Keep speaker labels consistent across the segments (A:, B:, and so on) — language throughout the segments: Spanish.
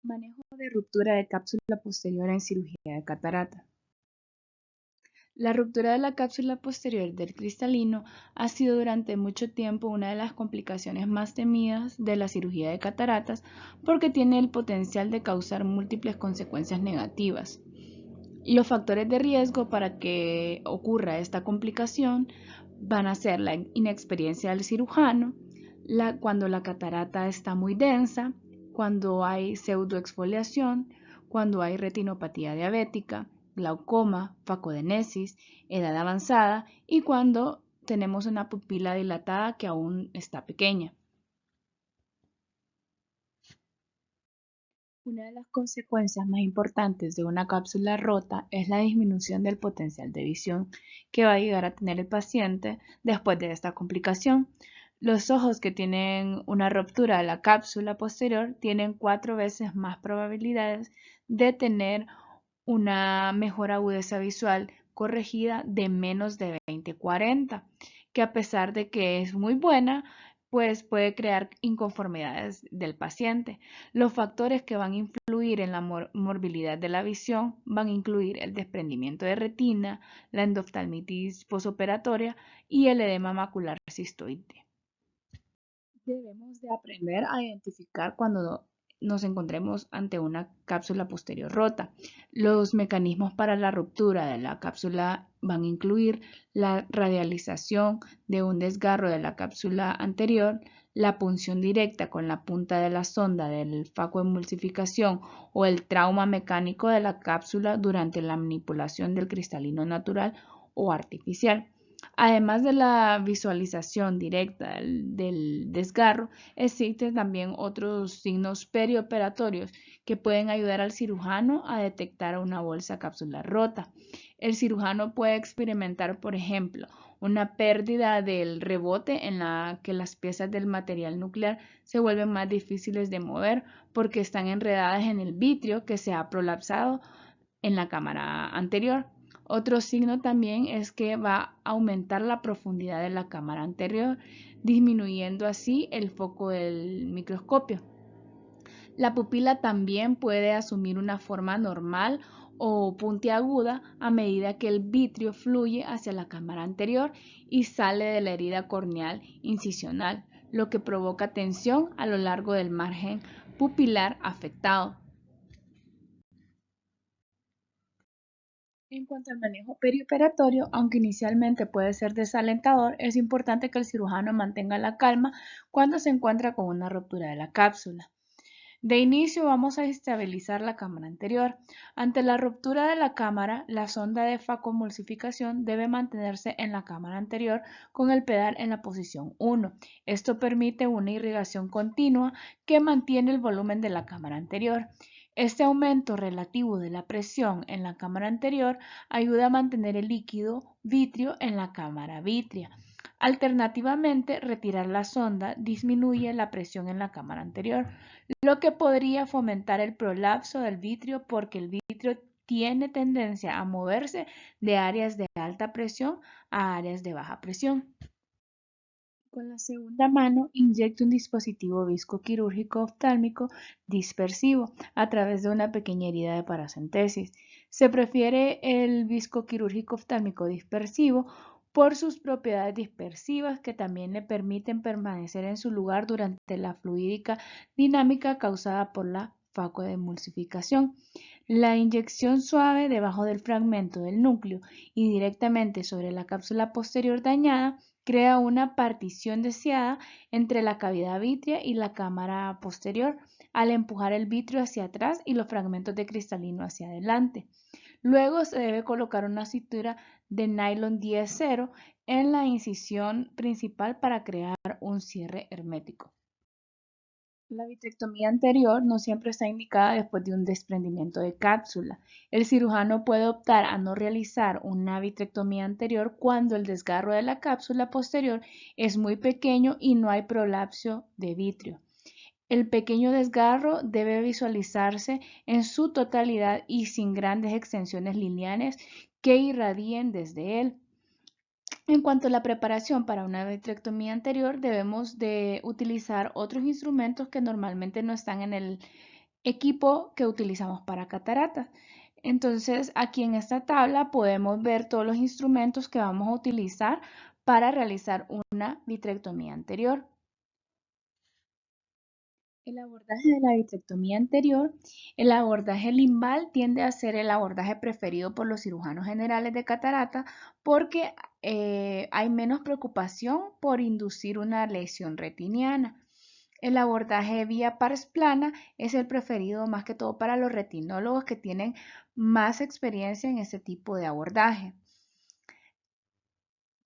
A: Manejo de ruptura de cápsula posterior en cirugía de catarata. La ruptura de la cápsula posterior del cristalino ha sido durante mucho tiempo una de las complicaciones más temidas de la cirugía de cataratas porque tiene el potencial de causar múltiples consecuencias negativas. Los factores de riesgo para que ocurra esta complicación van a ser la inexperiencia del cirujano, cuando la catarata está muy densa, cuando hay pseudoexfoliación, cuando hay retinopatía diabética, glaucoma, facodenesis, edad avanzada y cuando tenemos una pupila dilatada que aún está pequeña. Una de las consecuencias más importantes de una cápsula rota es la disminución del potencial de visión que va a llegar a tener el paciente después de esta complicación. Los ojos que tienen una ruptura de la cápsula posterior tienen 4 veces más probabilidades de tener una mejor agudeza visual corregida de menos de 20/40, que a pesar de que es muy buena, pues puede crear inconformidades del paciente. Los factores que van a influir en la morbilidad de la visión van a incluir el desprendimiento de retina, la endoftalmitis posoperatoria y el edema macular cistoide. Debemos de aprender a identificar cuando nos encontremos ante una cápsula posterior rota. Los mecanismos para la ruptura de la cápsula van a incluir la radialización de un desgarro de la cápsula anterior, la punción directa con la punta de la sonda del facoemulsificación o el trauma mecánico de la cápsula durante la manipulación del cristalino natural o artificial. Además de la visualización directa del desgarro, existen también otros signos perioperatorios que pueden ayudar al cirujano a detectar una bolsa capsular rota. El cirujano puede experimentar, por ejemplo, una pérdida del rebote en la que las piezas del material nuclear se vuelven más difíciles de mover porque están enredadas en el vitrio que se ha prolapsado en la cámara anterior. Otro signo también es que va a aumentar la profundidad de la cámara anterior, disminuyendo así el foco del microscopio. La pupila también puede asumir una forma normal o puntiaguda a medida que el vitrio fluye hacia la cámara anterior y sale de la herida corneal incisional, lo que provoca tensión a lo largo del margen pupilar afectado. En cuanto al manejo perioperatorio, aunque inicialmente puede ser desalentador, es importante que el cirujano mantenga la calma cuando se encuentra con una ruptura de la cápsula. De inicio vamos a estabilizar la cámara anterior. Ante la ruptura de la cámara, la sonda de facomulsificación debe mantenerse en la cámara anterior con el pedal en la posición 1. Esto permite una irrigación continua que mantiene el volumen de la cámara anterior. Este aumento relativo de la presión en la cámara anterior ayuda a mantener el líquido vitrio en la cámara vítrea. Alternativamente, retirar la sonda disminuye la presión en la cámara anterior, lo que podría fomentar el prolapso del vitrio porque el vitrio tiene tendencia a moverse de áreas de alta presión a áreas de baja presión. Con la segunda mano inyecte un dispositivo viscoquirúrgico oftálmico dispersivo a través de una pequeña herida de paracentesis. Se prefiere el viscoquirúrgico oftálmico dispersivo por sus propiedades dispersivas que también le permiten permanecer en su lugar durante la fluídica dinámica causada por la facoemulsificación. La inyección suave debajo del fragmento del núcleo y directamente sobre la cápsula posterior dañada crea una partición deseada entre la cavidad vítrea y la cámara posterior al empujar el vitrio hacia atrás y los fragmentos de cristalino hacia adelante. Luego se debe colocar una cintura de nylon 10-0 en la incisión principal para crear un cierre hermético. La vitrectomía anterior no siempre está indicada después de un desprendimiento de cápsula. El cirujano puede optar a no realizar una vitrectomía anterior cuando el desgarro de la cápsula posterior es muy pequeño y no hay prolapso de vitrio. El pequeño desgarro debe visualizarse en su totalidad y sin grandes extensiones lineales que irradien desde él. En cuanto a la preparación para una vitrectomía anterior, debemos de utilizar otros instrumentos que normalmente no están equipo que utilizamos para cataratas. Entonces, aquí en esta tabla podemos ver todos los instrumentos que vamos a utilizar para realizar una vitrectomía anterior. El abordaje de la vitrectomía anterior, el abordaje limbal tiende a ser el abordaje preferido por los cirujanos generales de catarata porque hay menos preocupación por inducir una lesión retiniana. El abordaje vía pars plana es el preferido más que todo para los retinólogos que tienen más experiencia en este tipo de abordaje.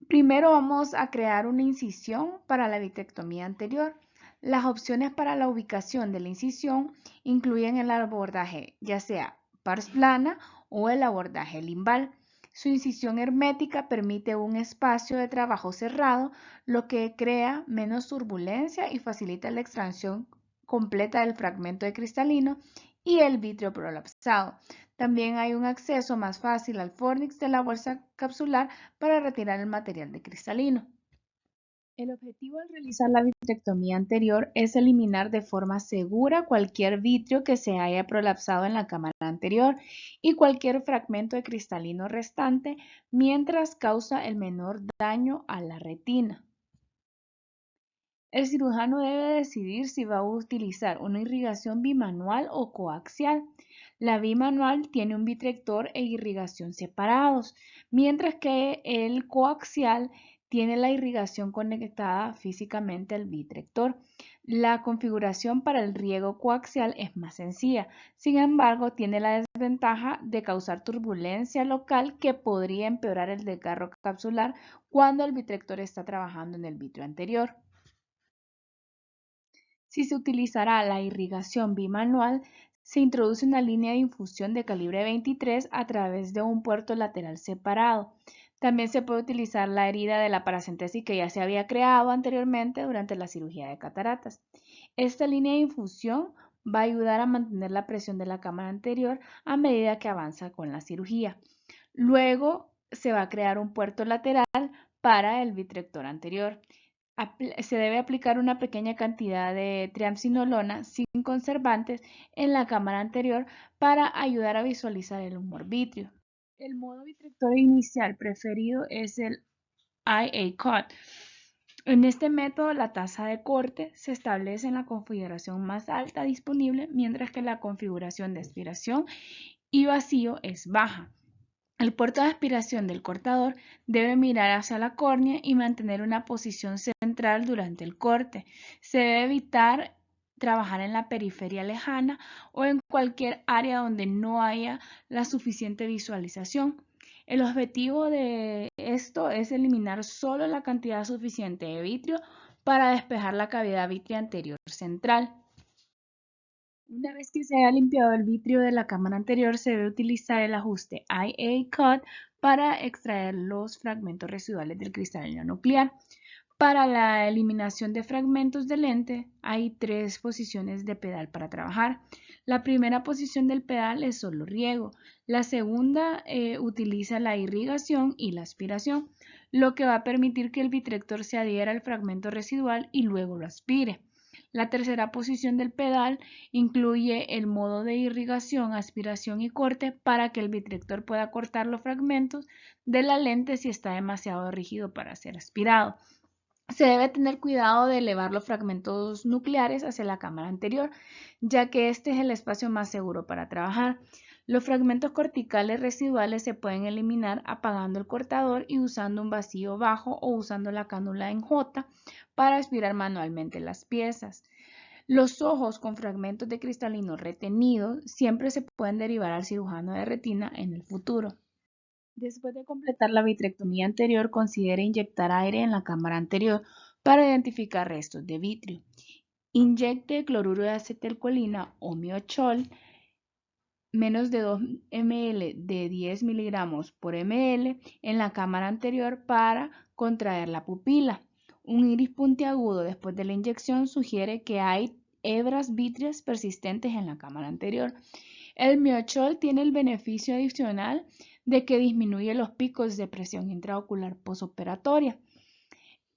A: Primero vamos a crear una incisión para la vitrectomía anterior. Las opciones para la ubicación de la incisión incluyen el abordaje ya sea pars plana o el abordaje limbal. Su incisión hermética permite un espacio de trabajo cerrado, lo que crea menos turbulencia y facilita la extracción completa del fragmento de cristalino y el vitrio prolapsado. También hay un acceso más fácil al fornix de la bolsa capsular para retirar el material de cristalino. El objetivo al realizar la vitrectomía anterior es eliminar de forma segura cualquier vitrio que se haya prolapsado en la cámara anterior y cualquier fragmento de cristalino restante mientras causa el menor daño a la retina. El cirujano debe decidir si va a utilizar una irrigación bimanual o coaxial. La bimanual tiene un vitrector e irrigación separados, mientras que el coaxial tiene la irrigación conectada físicamente al vitrector. La configuración para el riego coaxial es más sencilla, sin embargo, tiene la desventaja de causar turbulencia local que podría empeorar el desgarro capsular cuando el vitrector está trabajando en el vitrio anterior. Si se utilizará la irrigación bimanual, se introduce una línea de infusión de calibre 23 a través de un puerto lateral separado. También se puede utilizar la herida de la paracentesis que ya se había creado anteriormente durante la cirugía de cataratas. Esta línea de infusión va a ayudar a mantener la presión de la cámara anterior a medida que avanza con la cirugía. Luego se va a crear un puerto lateral para el vitrector anterior. Se debe aplicar una pequeña cantidad de triamcinolona sin conservantes en la cámara anterior para ayudar a visualizar el humor vítreo. El modo vitrector inicial preferido es el IA Cut. En este método, la tasa de corte se establece en la configuración más alta disponible, mientras que la configuración de aspiración y vacío es baja. El puerto de aspiración del cortador debe mirar hacia la córnea y mantener una posición central durante el corte. Se debe evitar trabajar en la periferia lejana o en cualquier área donde no haya la suficiente visualización. El objetivo de esto es eliminar solo la cantidad suficiente de vitrio para despejar la cavidad vitrea anterior central. Una vez que se haya limpiado el vitrio de la cámara anterior, se debe utilizar el ajuste IA Cut para extraer los fragmentos residuales del cristalino nuclear. Para la eliminación de fragmentos de lente, hay 3 posiciones de pedal para trabajar. La primera posición del pedal es solo riego. La segunda utiliza la irrigación y la aspiración, lo que va a permitir que el vitrector se adhiera al fragmento residual y luego lo aspire. La tercera posición del pedal incluye el modo de irrigación, aspiración y corte para que el vitrector pueda cortar los fragmentos de la lente si está demasiado rígido para ser aspirado. Se debe tener cuidado de elevar los fragmentos nucleares hacia la cámara anterior, ya que este es el espacio más seguro para trabajar. Los fragmentos corticales residuales se pueden eliminar apagando el cortador y usando un vacío bajo o usando la cánula en J para aspirar manualmente las piezas. Los ojos con fragmentos de cristalino retenidos siempre se pueden derivar al cirujano de retina en el futuro. Después de completar la vitrectomía anterior, considere inyectar aire en la cámara anterior para identificar restos de vitrio. Inyecte cloruro de acetilcolina o miochol menos de 2 ml de 10 miligramos por ml en la cámara anterior para contraer la pupila. Un iris puntiagudo después de la inyección sugiere que hay hebras vítreas persistentes en la cámara anterior. El miochol tiene el beneficio adicional de que disminuye los picos de presión intraocular posoperatoria.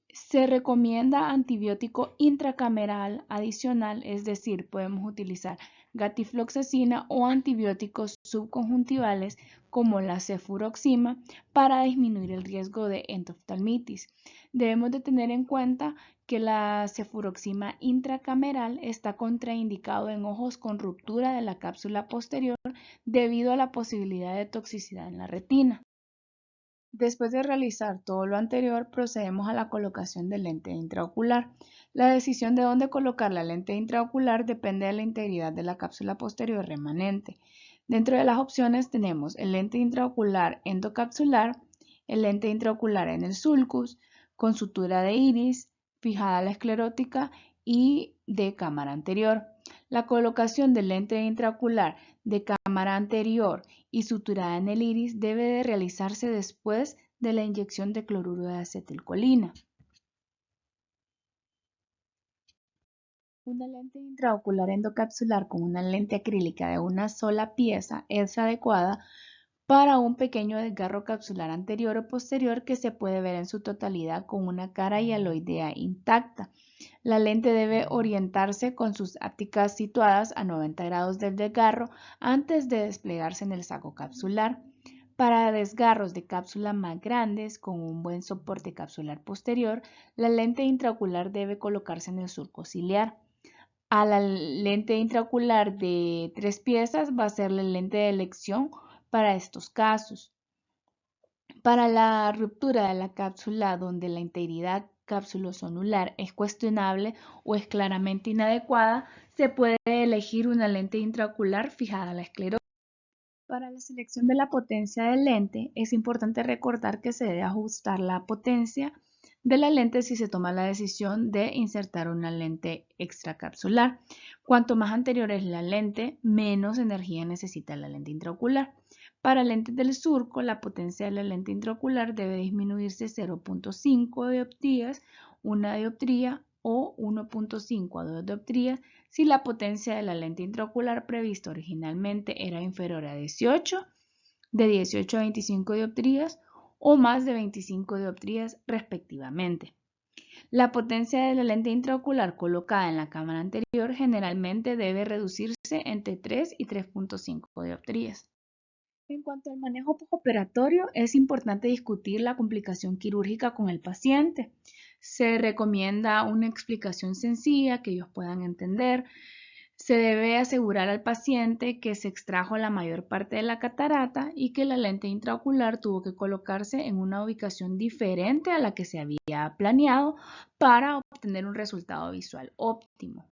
A: Se recomienda antibiótico intracameral adicional, es decir, podemos utilizar gatifloxacina o antibióticos subconjuntivales como la cefuroxima para disminuir el riesgo de endoftalmitis. Debemos de tener en cuenta que la cefuroxima intracameral está contraindicado en ojos con ruptura de la cápsula posterior debido a la posibilidad de toxicidad en la retina. Después de realizar todo lo anterior, procedemos a la colocación del lente intraocular. La decisión de dónde colocar la lente intraocular depende de la integridad de la cápsula posterior remanente. Dentro de las opciones tenemos el lente intraocular endocapsular, el lente intraocular en el sulcus, con sutura de iris, fijada a la esclerótica y de cámara anterior. La colocación del lente intraocular de cámara anterior y suturada en el iris debe de realizarse después de la inyección de cloruro de acetilcolina. Una lente intraocular endocapsular con una lente acrílica de una sola pieza es adecuada para un pequeño desgarro capsular anterior o posterior que se puede ver en su totalidad con una cara hialoidea intacta. La lente debe orientarse con sus ápticas situadas a 90 grados del desgarro antes de desplegarse en el saco capsular. Para desgarros de cápsula más grandes con un buen soporte capsular posterior, la lente intraocular debe colocarse en el surco ciliar. A la lente intraocular de 3 piezas va a ser la lente de elección para estos casos. Para la ruptura de la cápsula donde la integridad cápsulo-sonular es cuestionable o es claramente inadecuada, se puede elegir una lente intraocular fijada a la esclerosis. Para la selección de la potencia del lente, es importante recordar que se debe ajustar la potencia de la lente si se toma la decisión de insertar una lente extracapsular. Cuanto más anterior es la lente, menos energía necesita la lente intraocular. Para lentes del surco, la potencia de la lente intraocular debe disminuirse 0.5 dioptrías, 1 dioptría o 1.5 a 2 dioptrías si la potencia de la lente intraocular prevista originalmente era inferior a 18, de 18 a 25 dioptrías o más de 25 dioptrías respectivamente. La potencia de la lente intraocular colocada en la cámara anterior generalmente debe reducirse entre 3 y 3.5 dioptrías. En cuanto al manejo postoperatorio, es importante discutir la complicación quirúrgica con el paciente. Se recomienda una explicación sencilla que ellos puedan entender. Se debe asegurar al paciente que se extrajo la mayor parte de la catarata y que la lente intraocular tuvo que colocarse en una ubicación diferente a la que se había planeado para obtener un resultado visual óptimo.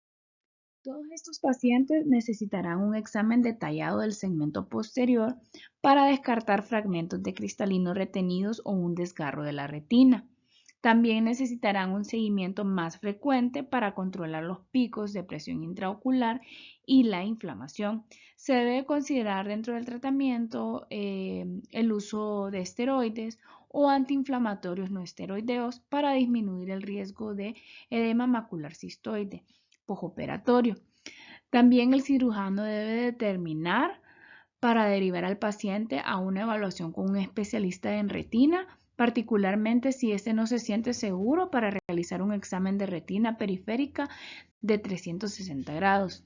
A: Todos estos pacientes necesitarán un examen detallado del segmento posterior para descartar fragmentos de cristalino retenidos o un desgarro de la retina. También necesitarán un seguimiento más frecuente para controlar los picos de presión intraocular y la inflamación. Se debe considerar dentro del tratamiento el uso de esteroides o antiinflamatorios no esteroideos para disminuir el riesgo de edema macular cistoide postoperatorio. También el cirujano debe determinar para derivar al paciente a una evaluación con un especialista en retina, particularmente si éste no se siente seguro para realizar un examen de retina periférica de 360 grados.